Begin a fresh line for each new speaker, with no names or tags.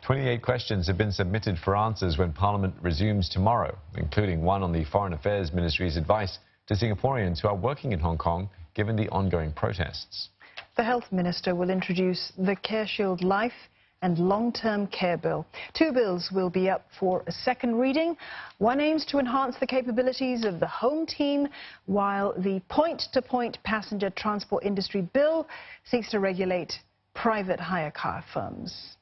28 questions have been submitted for answers when Parliament resumes tomorrow, including one on the Foreign Affairs Ministry's advice to Singaporeans who are working in Hong Kong given the ongoing protests.
The Health Minister will introduce the CareShield Life and Long-Term Care Bill. Two bills will be up for a second reading. One aims to enhance the capabilities of the home team, while the point-to-point passenger transport industry bill seeks to regulate private hire car firms.